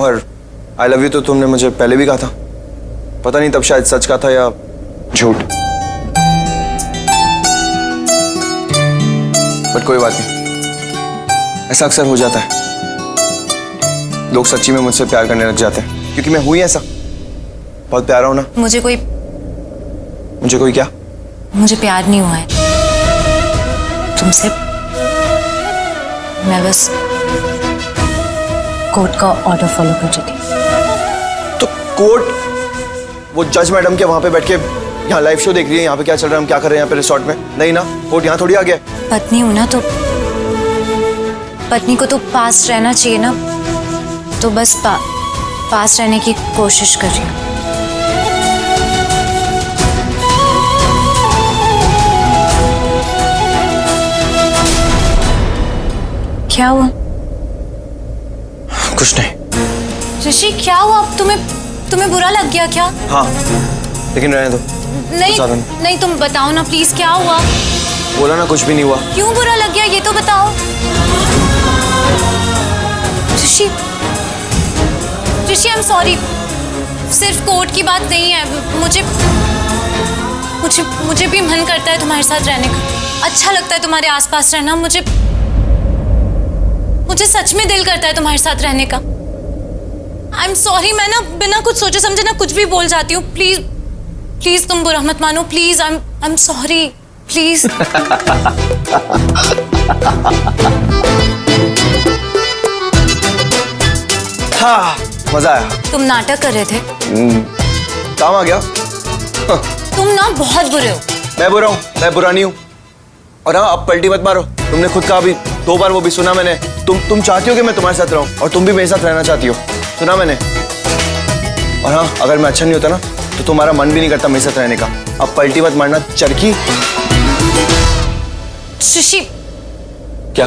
और I love you तो तुमने मुझे पहले भी कहा था, पता नहीं तब शायद सच कहा था या झूठ, बट कोई बात नहीं, ऐसा अक्सर हो जाता है, लोग सच्ची में मुझसे प्यार करने लग जाते हैं, क्योंकि मैं हुई ऐसा, बहुत प्यारा हूं ना। मुझे कोई क्या? मुझे प्यार नहीं हुआ है तुमसे, मैं बस कोर्ट का ऑर्डर फॉलो कर रही थी। तो कोर्ट, वो जज मैडम के वहां पे बैठ के यहाँ लाइव शो देख रही है, यहाँ पे क्या चल रहा है, हम क्या कर रहे हैं यहाँ पे रिसोर्ट में? नहीं ना, कोर्ट यहाँ थोड़ी आ गया। पत्नी हूं ना, तो पत्नी को तो पास रहना चाहिए ना, तो बस पास रहने की कोशिश कर रही हूँ। क्या हुआ? कुछ नहीं। ऋषि क्या हुआ? अब तुम्हें बुरा लग गया क्या? हाँ, लेकिन रहने दो। नहीं तुम बताओ ना प्लीज, क्या हुआ? बोला ना कुछ भी नहीं हुआ। क्यों बुरा लग गया ये तो बताओ। ऋषि आई एम सॉरी, सिर्फ कोर्ट की बात नहीं है, मुझे भी मन करता है तुम्हारे साथ रहने का, अच्छा लगता है तुम्हारे आसपास रहना, मुझे सच में दिल करता है तुम्हारे साथ रहने का। आई एम सॉरी, मैं ना बिना कुछ सोचे समझे ना कुछ भी बोल जाती हूँ, प्लीज तुम बुरा मत मानो, please. I am sorry, please. हाँ, मजा आया। तुम नाटक कर रहे थे। काम आ गया। तुम ना बहुत बुरे हो। मैं बुरा हूँ? मैं बुरा नहीं हूँ। और हाँ, अब पलटी मत मारो, तुमने खुद कहा अभी 2 बार, वो भी सुना मैंने। तुम चाहती हो कि मैं तुम्हारे साथ रहूं, और तुम भी मेरे साथ रहना चाहती हो, सुना मैंने। और हाँ, अगर मैं अच्छा नहीं होता ना तो तुम्हारा मन भी नहीं करता मेरे साथ रहने का। अब पलटी मत मारना चरखी। ऋषि क्या?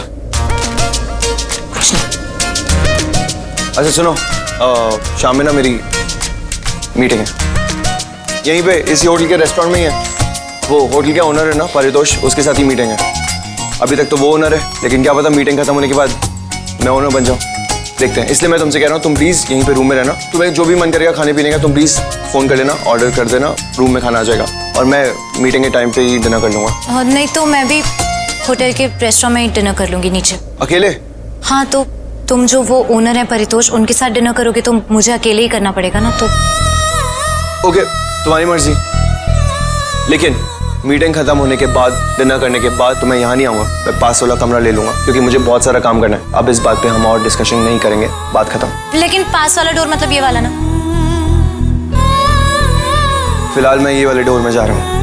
कुछ नहीं। अच्छा सुनो, शाम में ना मेरी मीटिंग है, यहीं पे इसी होटल के रेस्टोरेंट में ही है। वो होटल का ओनर है ना परितोष, उसके साथ ही मीटिंग है। अभी तक तो वो ओनर है, लेकिन क्या पता मीटिंग खत्म होने के बाद मैं ओनर बन जाऊं, देखते हैं। इसलिए मैं तुमसे कह रहा हूँ, तुम प्लीज यहीं पे रूम में रहना, तुम्हें जो भी मन करेगा खाने पीने का तुम प्लीज फोन कर लेना, ऑर्डर कर देना, रूम में खाना आ जाएगा, और मैं मीटिंग के टाइम पे ही डिनर कर लूंगा। नहीं तो मैं भी होटल के रेस्टोरेंट में ही डिनर कर लूंगी नीचे। अकेले? हाँ, तो तुम जो वो ओनर है परितोष, उनके साथ डिनर करोगे तो मुझे अकेले ही करना पड़ेगा ना, तो ओके, तुम्हारी मर्जी, लेकिन मीटिंग खत्म होने के बाद, डिनर करने के बाद तो मैं यहाँ नहीं आऊँगा, मैं पास वाला कमरा ले लूंगा, क्योंकि मुझे बहुत सारा काम करना है। अब इस बात पे हम और डिस्कशन नहीं करेंगे, बात खत्म। लेकिन पास वाला डोर मतलब ये वाला ना? फिलहाल मैं ये वाले डोर में जा रहा हूँ।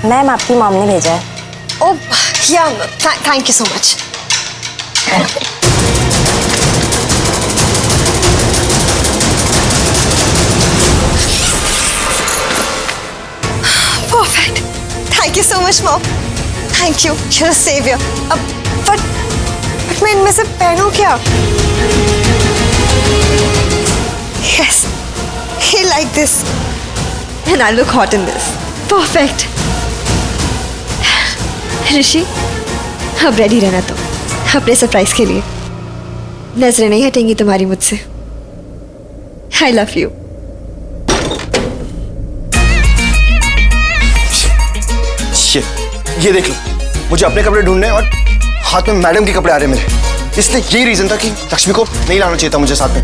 मैम, आपकी मॉम ने भेजा है। ओह या, thank you so much. Perfect, thank you so much mom, thank you, you're a savior। अब बट मैं इनमें से पहनूं क्या? Yes, he like this, and I look hot in this. Perfect. ऋषि, अब रेडी रहना तो अपने सरप्राइज के लिए। नजरें नहीं हटेंगी तुम्हारी मुझसे। I love you. ये देख लो, मुझे अपने कपड़े ढूंढने और हाथ में मैडम के कपड़े आ रहे हैं मेरे, इसलिए यही रीजन था कि लक्ष्मी को नहीं लाना चाहिए था मुझे साथ में।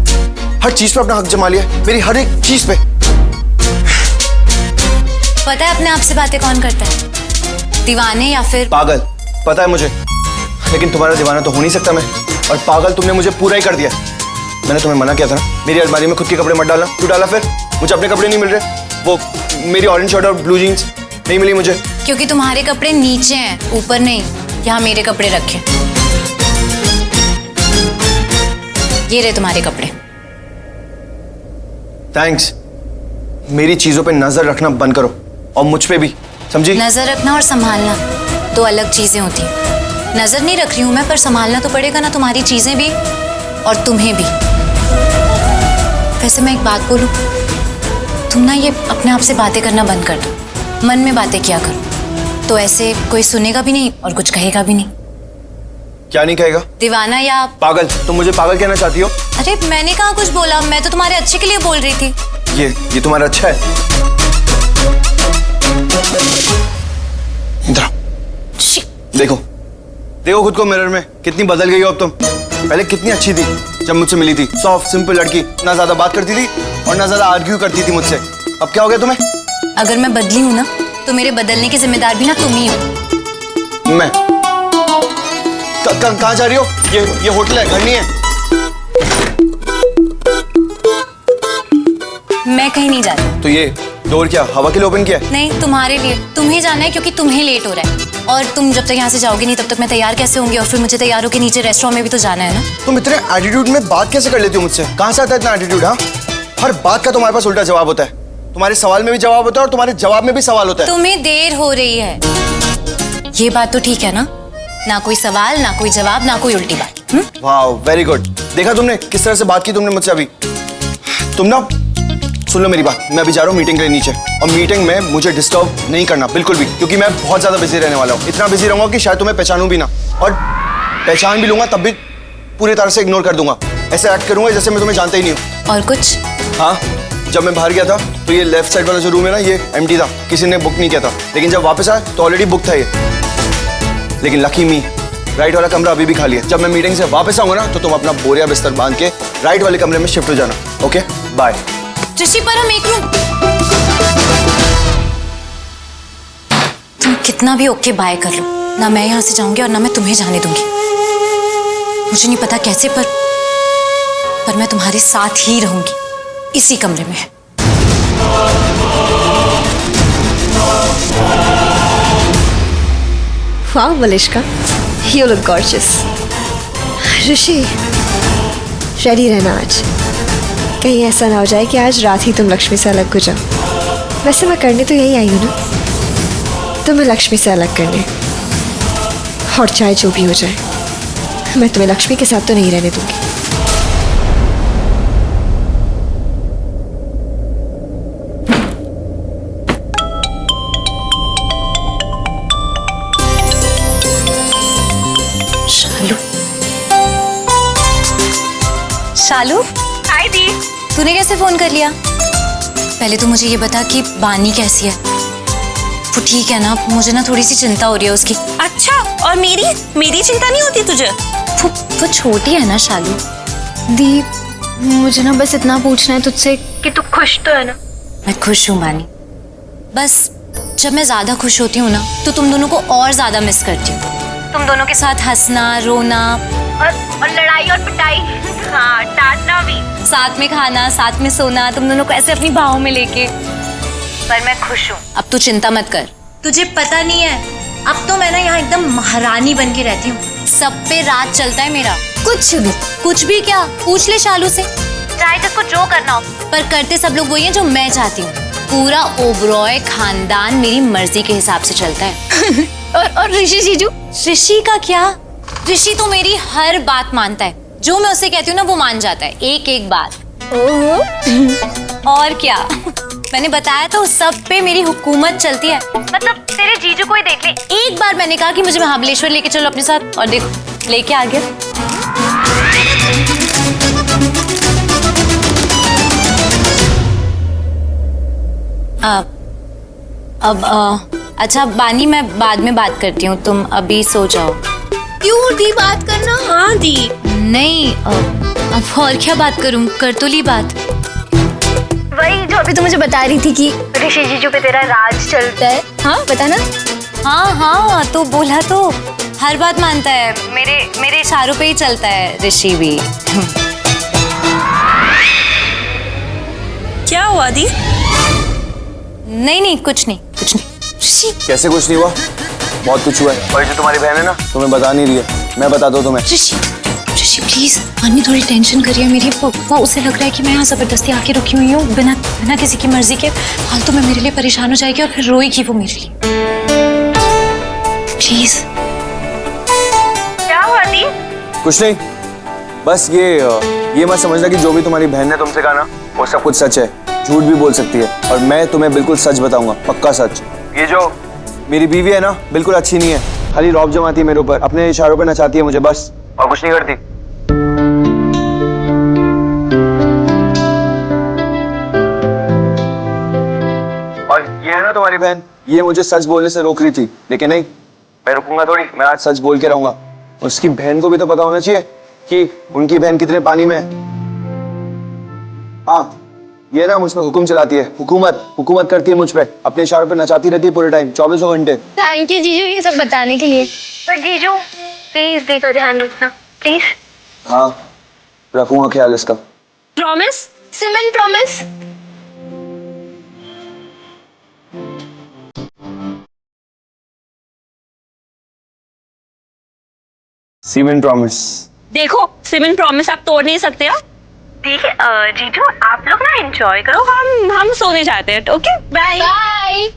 हर चीज पे अपना हक जमा लिया, मेरी हर एक चीज पे। पता है अपने आप से बातें कौन करता है? दीवाने या फिर पागल? पता है मुझे, लेकिन तुम्हारा दीवाना तो हो नहीं सकता मैं, और पागल तुमने मुझे पूरा ही कर दिया। मैंने तुम्हें मना किया था ना, मेरी अलमारी में खुद के कपड़े मत डालना। क्यों डाला फिर? मुझे अपने कपड़े नहीं मिल रहे, वो मेरी ऑरेंज शर्ट और ब्लू जीन्स नहीं मिली मुझे। क्योंकि तुम्हारे कपड़े नीचे हैं, ऊपर नहीं। यहाँ मेरे कपड़े रखे। ये रहे तुम्हारे कपड़े। थैंक्स। मेरी चीजों पे नजर रखना बंद करो और मुझ पे भी, समझी? नजर रखना और संभालना दो अलग चीजें होती हैं। नजर नहीं रख रही हूं मैं, पर संभालना तो पड़ेगा ना, तुम्हारी चीजें भी और तुम्हें भी। वैसे मैं एक बात बोलूं, तुम ना ये अपने आप से बातें करना बंद कर दो, मन में बातें किया करो, तो ऐसे कोई सुनेगा भी नहीं और कुछ कहेगा भी नहीं। क्या नहीं कहेगा? दीवाना या पागल? तुम मुझे पागल कहना चाहती हो? अरे मैंने कहाँ कुछ बोला, मैं तो तुम्हारे अच्छे के लिए बोल रही थी। ये तुम्हारा अच्छा है। इधर आओ। देखो देखो खुद को मिरर में, कितनी बदल गई हो अब तुम। पहले कितनी अच्छी थी जब मुझसे मिली थी, सॉफ्ट सिंपल लड़की, ना ज्यादा बात करती थी और ना ज्यादा आर्ग्यू करती थी मुझसे। अब क्या हो गया तुम्हें? अगर मैं बदली हूं ना, तो मेरे बदलने की जिम्मेदार भी ना तुम ही हो। मैं कहाँ जा रही हो? ये होटल है, घर नहीं है। मैं कहीं नहीं जा रही। तो ये डोर क्या हवा के लिए ओपन किया है? नहीं, तुम्हारे लिए। तुम्हें जाना है क्योंकि तुम्हें लेट हो रहा है, और तुम जब तक यहाँ से जाओगे नहीं तब तक मैं तैयार कैसे होंगी, और फिर मुझे तैयार होकर नीचे रेस्टोरेंट में भी तो जाना है ना। तुम इतने एटीट्यूड में बात कैसे कर लेती हो मुझसे? कहाँ से आता है इतना एटीट्यूड? हाँ, हर बात का तुम्हारे पास उल्टा जवाब होता है। तुम्हारे सवाल में भी जवाब होता है और तुम्हारे जवाब में भी सवाल होता है। तुम्हें देर हो रही है, ये बात तो ठीक है ना? ना कोई सवाल, ना कोई जवाब, ना कोई उल्टी बात। वाह, वेरी गुड। देखा तुमने किस तरह से बात की तुमने मुझसे अभी? तुम ना सुन लो मेरी बात, मैं अभी जा रहा हूँ मीटिंग के लिए नीचे, और मीटिंग में मुझे डिस्टर्ब नहीं करना बिल्कुल भी, क्योंकि मैं बहुत ज्यादा बिजी रहने वाला हूँ। इतना बिजी रहूंगा कि शायद तुम्हें पहचानूं भी ना, और पहचान भी लूंगा तब भी पूरी तरह से इग्नोर कर दूंगा। ऐसे एक्ट करूंगा जैसे मैं तुम्हें जानता ही नहीं हूँ। और कुछ? हाँ, जब मैं बाहर गया था तो ये लेफ्ट साइड वाला जो रूम है ना, ये एम्प्टी था, किसी ने बुक नहीं किया था। लेकिन जब वापस आया तो ऑलरेडी बुक था ये। लेकिन लकी मी, राइट वाला कमरा अभी भी खाली है। जब मैं मीटिंग से वापस आऊंगा ना, तो तुम अपना बोरिया बिस्तर बांध के राइट वाले कमरे में शिफ्ट हो जाना। Okay, bye. ऋषि, पर हम एक रूम। तुम कितना भी ओके बाय कर लो ना, मैं यहाँ से जाऊंगी और ना मैं तुम्हें जाने दूंगी। मुझे नहीं पता कैसे, पर मैं तुम्हारे साथ ही रहूंगी, इसी कमरे में। Wow Malishka, you look gorgeous. Rishi, ready रहना आज, कहीं ऐसा ना हो जाए कि आज रात ही तुम लक्ष्मी से अलग हो जाओ। वैसे मैं करने तो यही आई हूँ ना, तुम्हें लक्ष्मी से अलग करने, और चाहे जो भी हो जाए मैं तुम्हें लक्ष्मी के साथ तो नहीं रहने दूंगी। शालू, शालू, हाय दी। तूने कैसे फोन कर लिया? पहले तो मुझे ये बता कि बानी कैसी है? वो ठीक है ना? मुझे ना थोड़ी सी चिंता हो रही है उसकी। अच्छा, और मेरी चिंता नहीं होती तुझे? वो छोटी है ना शालू। दी, मुझे ना बस इतना पूछना है तुझसे कि तू खुश तो है ना? मैं खुश हूँ बानी, बस जब मैं ज्यादा खुश होती हूँ ना, तो तुम दोनों को और ज्यादा मिस करती हूँ। तुम दोनों के साथ हंसना, रोना और लड़ाई और पिटाई, हाँ, डांटना भी, साथ में खाना, साथ में सोना, तुम दोनों को ऐसे अपनी बाहों में लेके। पर मैं खुश हूँ। अब तू चिंता मत कर, तुझे पता नहीं है, अब तो मैं ना यहाँ एकदम महारानी बन के रहती हूँ। सब पे राज चलता है मेरा। कुछ भी क्या? पूछ ले शालू से, चाहे जिसको जो करना हो। पर करते सब लोग वही है जो मैं चाहती हूँ। पूरा ओबरॉय खानदान मेरी मर्जी के हिसाब से चलता है। और ऋषि जीजू? ऋषि का क्या? ऋषि तो मेरी हर बात मानता है, जो मैं उसे कहती हूँ ना वो मान जाता है, एक एक बात। और क्या, मैंने बताया तो सब पे मेरी हुकूमत चलती है। मतलब तेरे जीजू को ही देख ले। एक बार मैंने कहा कि मुझे महाबलेश्वर लेके चलो अपने साथ, और देखो लेके आ गया। अच्छा बानी, मैं बाद में बात करती हूँ, तुम अभी सो जाओ। क्यों दी, बात करना। हाँ दी। नहीं, अब और क्या बात करूँ, कर तो ली बात। वही जो अभी तो मुझे बता रही थी कि ऋषि जीजू पे तेरा राज चलता है। हाँ बता ना। हाँ, तो बोला तो, हर बात मानता है, मेरे इशारों पे ही चलता है ऋषि भी। क्या हुआ दी? नहीं, कुछ नहीं। ऋषि, कैसे कुछ नहीं हुआ? बहुत कुछ हुआ है। और जो तुम्हारी बहन है ना, तुम्हें बता नहीं रही है, मैं बता दूं तुम्हें। ऋषि, ऋषि प्लीज, अन्नी थोड़ी टेंशन करिए मेरी। वो उसे लग रहा है कि मैं यहाँ जबरदस्ती आके रुकी हुई हूँ बिना बिना किसी की मर्जी के। फालतू में मेरे लिए परेशान हो जाएगी और फिर रोएगी वो मेरे लिए। प्लीज। क्या हुआ दी? कुछ नहीं, बस ये मत समझना कि जो भी तुम्हारी बहन ने तुमसे कहा ना वो सब कुछ सच है। झूठ भी बोल सकती है और मैं तुम्हें बिल्कुल सच बताऊंगा, पक्का सच। ये जो मेरी बीवी है ना बिल्कुल अच्छी नहीं है, खाली रौब जमाती है मेरे ऊपर, अपने इशारों पे नचाती है मुझे बस, और कुछ नहीं करती। और ये है ना तुम्हारी बहन, ये मुझे सच बोलने से रोक रही थी, लेकिन नहीं, मैं रुकूंगा थोड़ी, मैं आज सच बोल के रहूंगा। उसकी बहन को भी तो पता होना चाहिए कि उनकी बहन कितने पानी में है। हाँ, ये ना मुझ पे हुक्म चलाती है, हुकूमत करती है मुझ पे, अपने इशारों पे नचाती रहती है पूरे टाइम, 24 घंटे। थैंक यू जीजू ये सब बताने के लिए। पर जीजू प्लीज दी का ध्यान रखना प्लीज। हाँ, रखूंगा ख्याल इसका। प्रॉमिस? सिमन प्रॉमिस? Cement promise. देखो सिमन प्रॉमिस आप तोड़ नहीं सकते हो। ठीक है जीजू, आप लोग ना एंजॉय करो, हम सोने जाते हैं। Okay bye bye.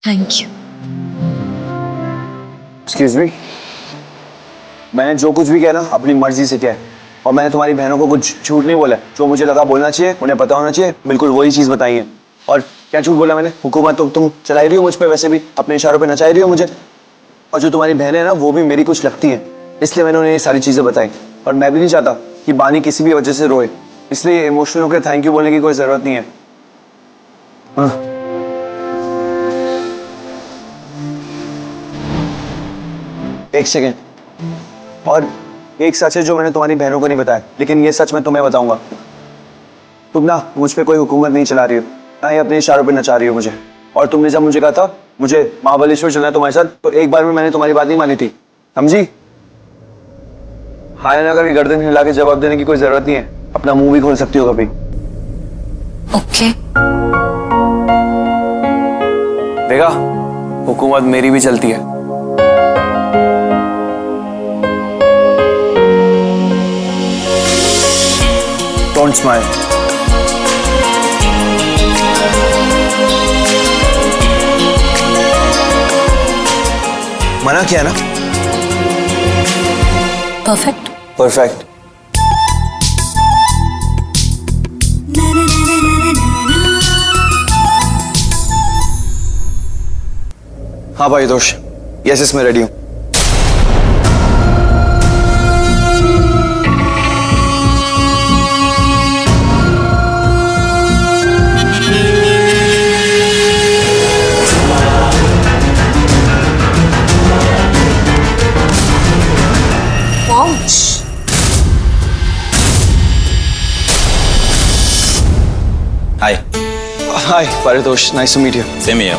Thank you. Excuse me, मैंने जो कुछ भी किया ना अपनी मर्जी से किया है, और मैंने तुम्हारी बहनों को कुछ झूठ नहीं बोला है। जो मुझे लगा बोलना चाहिए, उन्हें पता होना चाहिए, बिल्कुल वही चीज बताई है। और क्या झूठ बोला मैंने? हुकूमत तो तुम चलाई रही हो मुझ पे, वैसे भी अपने इशारों पे नचाई रही हो मुझे। और जो तुम्हारी बहन है ना वो भी मेरी कुछ लगती है, इसलिए मैंने उन्हें ये सारी चीजें बताई। और मैं भी नहीं चाहता कि बानी किसी भी वजह से रोए, इसलिए इमोशनल होकर थैंक यू बोलने की कोई जरूरत नहीं है। हाँ। एक सेकेंड, और एक सच है जो मैंने तुम्हारी बहनों को नहीं बताया, लेकिन ये सच मैं तुम्हें बताऊंगा। तुम ना मुझ पे कोई हुकूमत नहीं चला रही हो, ना ही अपने इशारों पे नचा रही हो मुझे। और तुमने जब मुझे कहा था मुझे महाबलेश्वर चलना है तुम्हारे साथ, तो एक बार में मैंने तुम्हारी बात नहीं मानी थी, समझी? हाय ना करके गर्दन हिला के जवाब देने की कोई जरूरत नहीं है, अपना मुंह भी खोल सकती हो कभी। ओके। देखा, हुकूमत मेरी भी चलती है। Don't smile. मना किया ना? परफेक्ट। परफेक्ट। हाँ भाई दोष, यस मैं रेडी हूँ। Hi. Hi Paritosh, nice to meet you. Same here.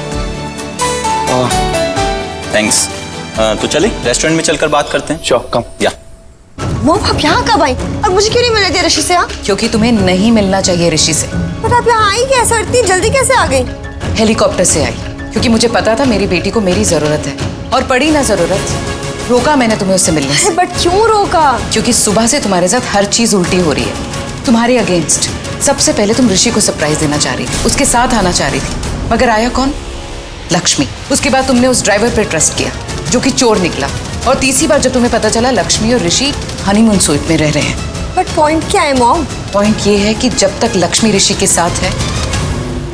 Thanks. तो चले रेस्टोरेंट में चलकर बात करते हैं। Sure, come. या मॉम आप यहाँ कब आई और मुझे क्यों नहीं मिलने दिया ऋषि से? क्योंकि तुम्हें नहीं मिलना चाहिए ऋषि से। पर आप यहाँ आई कैसे? इतनी जल्दी कैसे आ गई? हेलीकॉप्टर से आई क्योंकि मुझे पता था मेरी बेटी को मेरी जरूरत है, और पड़ी ना जरूरत, रोका मैंने तुम्हें उससे मिलने से। बट क्यों रोका? क्योंकि सुबह से तुम्हारे साथ हर चीज उल्टी हो रही है, तुम्हारे अगेंस्ट। सबसे पहले तुम ऋषि को सरप्राइज देना चाह रही थी, उसके साथ आना चाह रही थी, मगर आया कौन? लक्ष्मी। उसके बाद तुमने उस ड्राइवर पर ट्रस्ट किया जो कि चोर निकला, और तीसरी बार जब तुम्हें पता चला लक्ष्मी और ऋषि हनीमून स्वीट में रह रहे हैं। बट पॉइंट क्या है मॉम? पॉइंट ये है कि जब तक लक्ष्मी ऋषि के साथ है,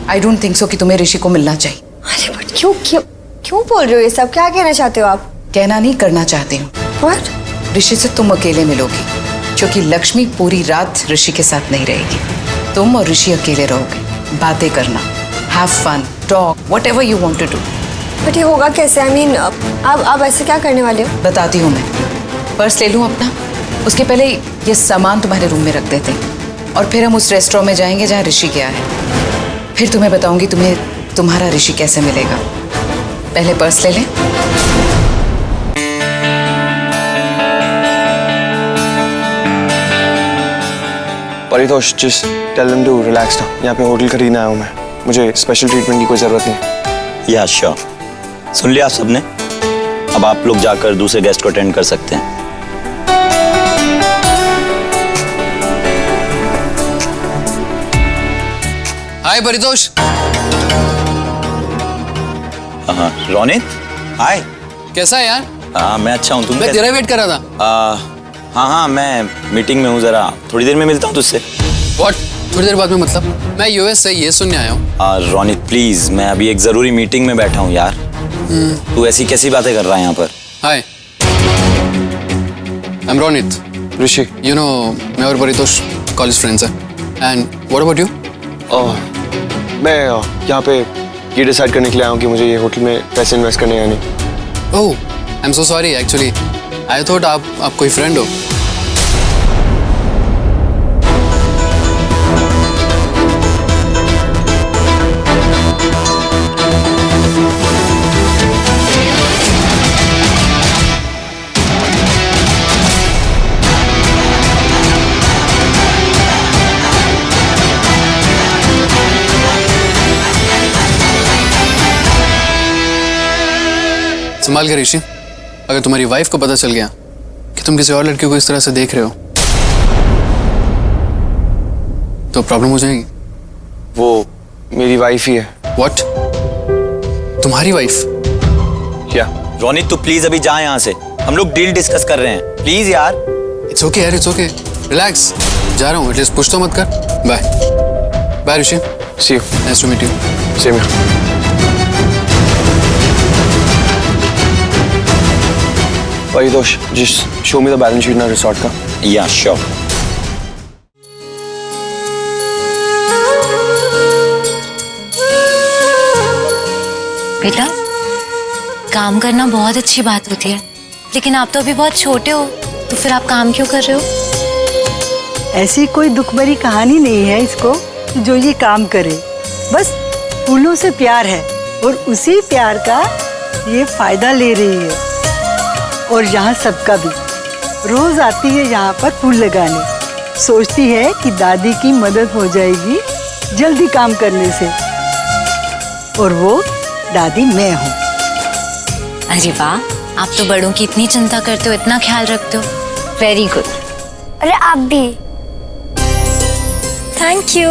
आई डोंट थिंक सो कि तुम्हें ऋषि को मिलना चाहिए। अरे बट क्यों क्यों क्यों बोल रहे हो ये सब? क्या कहना चाहते हो आप? कहना नहीं, करना चाहती हूँ। What? ऋषि से तुम अकेले मिलोगी, क्योंकि लक्ष्मी पूरी रात ऋषि के साथ नहीं रहेगी। तुम और ऋषि अकेले रहोगे, बातें करना, have fun, talk, whatever you want to do. But ये होगा कैसे? आई मीन आप ऐसे क्या करने वाले हो? बताती हूँ मैं। पर्स ले लूँ अपना, उसके पहले ये सामान तुम्हारे रूम में रख देते हैं, और फिर हम उस रेस्टोरेंट में जाएंगे जहाँ ऋषि गया है। फिर तुम्हें बताऊंगी तुम्हें तुम्हारा ऋषि कैसे मिलेगा। पहले पर्स ले लें। Paritosh just tell them to relax ना, यहाँ पे होटल खरीदने आया हूँ मैं, मुझे स्पेशल ट्रीटमेंट की कोई ज़रूरत नहीं। या श्योर, सुन लिया आप सबने। अब आप लोग जाकर दूसरे गेस्ट को अटेंड कर सकते हैं। हाय परितोष। हाँ रोनित, हाय। कैसा है यार? हाँ मैं अच्छा हूँ, तुम मैं कैसे? तेरा वेट कर रहा था। हाँ मैं मीटिंग में हूँ, जरा थोड़ी देर में मिलता हूँ तुझसे। व्हाट? थोड़ी देर बाद में मतलब? मैं यूएस से ये सुनने आया हूँ। रोनित प्लीज, मैं अभी एक जरूरी मीटिंग में बैठा हूँ यार। तू ऐसी कैसी बातें कर रहा है यहाँ पर? Hi, I am Ronit. Rishi, you know, मैं और परितोष कॉलेज फ्रेंड्स हैं। And what about you? मैं यहाँ पे ये डिसाइड करने के लिए आया हूँ कि मुझे ये होटल में पैसे इन्वेस्ट करने या नहीं। Oh, I am so sorry actually. I thought आप कोई फ्रेंड हो। संभाल कर ऋषि, अगर तुम्हारी वाइफ को पता चल गया कि तुम किसी और लड़के को इस तरह से देख रहे हो तो प्रॉब्लम हो जाएगी। वो मेरी वाइफ ही है। व्हाट? तुम्हारी वाइफ? क्या? रोनित तू प्लीज अभी जा यहाँ से, हम लोग डील डिस्कस कर रहे हैं, प्लीज यार। इट्स ओके यार, इट्स ओके, रिलैक्स। जा रहा हूँ, एटलीस्ट पुश तो मत कर। Bye bye Rishi. See you. Nice to meet you. Same here. Paritosh, just show me the balance sheet ना रिसोर्ट का। या श्योर। बेटा, काम करना बहुत अच्छी बात होती है, लेकिन आप तो अभी बहुत छोटे हो, तो फिर आप काम क्यों कर रहे हो? ऐसी कोई दुख भरी कहानी नहीं है इसको जो ये काम करे। बस फूलों से प्यार है और उसी प्यार का ये फायदा ले रही है। और यहाँ सबका भी रोज आती है यहाँ पर फूल लगाने, सोचती है कि दादी की मदद हो जाएगी जल्दी काम करने से। और वो दादी मैं हूँ। अरे वाह, आप तो बड़ों की इतनी चिंता करते हो, इतना ख्याल रखते हो। Very good. अरे आप भी। Thank you.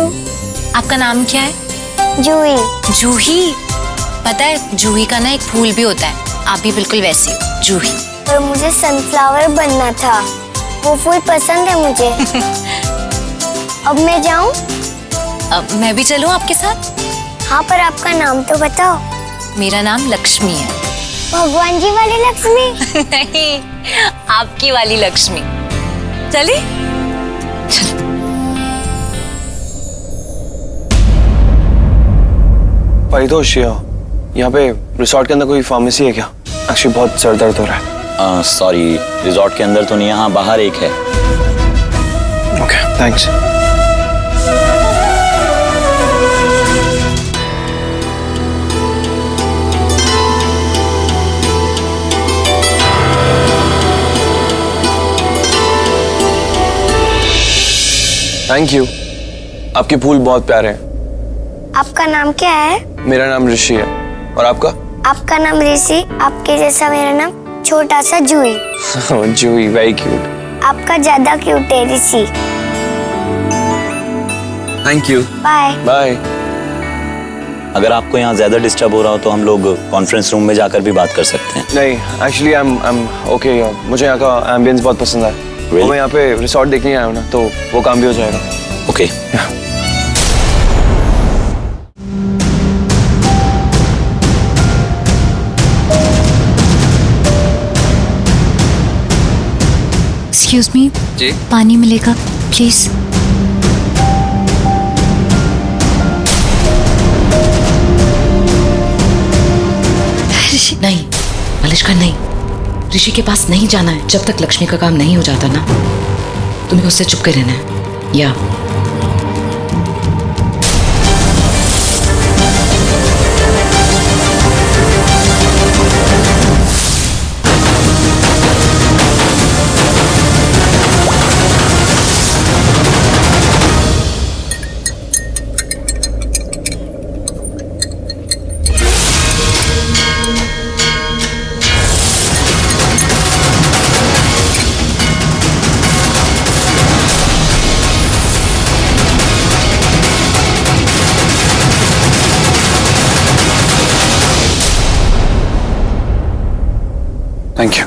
आपका नाम क्या है? जूही। जूही? पता है जूही का ना एक फूल भी होता है, आप भी बिल्कुल वैसी हो, जूही। पर मुझे सनफ्लावर बनना था, वो फूल पसंद है मुझे। अब मैं जाऊं? अब मैं भी चलूं आपके साथ? हाँ, पर आपका नाम तो बताओ। मेरा नाम लक्ष्मी है। भगवान जी वाली लक्ष्मी? नहीं, आपकी वाली लक्ष्मी। चलिए। परितोष, यहाँ पे रिसोर्ट के अंदर कोई फार्मेसी है क्या? एक्चुअली बहुत सर दर्द हो रहा है। सॉरी, रिजॉर्ट के अंदर तो नहीं, यहाँ बाहर एक है। Okay, thanks. Thank you. आपके फूल बहुत प्यारे हैं। आपका नाम क्या है? मेरा नाम ऋषि है। और आपका? आपका नाम ऋषि, आपके जैसा मेरा नाम छोटा सा जूही। जूही, वेरी क्यूट। आपका ज्यादा क्यूट है Rishi. Thank you. Bye bye. अगर आपको यहाँ ज्यादा डिस्टर्ब हो रहा हो तो हम लोग कॉन्फ्रेंस रूम में जाकर भी बात कर सकते हैं। नहीं, एक्चुअली आई एम ओके। मुझे यहाँ का एम्बियंस बहुत पसंद है। Really? मैं यहाँ पे रिसोर्ट देखने आया हूँ ना, तो वो काम भी हो जाएगा। ओके। एक्सक्यूज मी, जी? पानी मिलेगा प्लीज? नहीं मलिष्का, नहीं, ऋषि के पास नहीं जाना है जब तक लक्ष्मी का काम नहीं हो जाता ना। तुम्हें उससे चुप कर रहना है। या थैंक यू।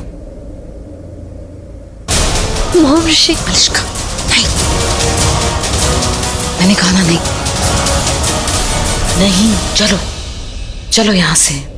मॉम ऋषि मलिश्का नहीं, मैंने कहा ना नहीं। नहीं, चलो चलो यहाँ से।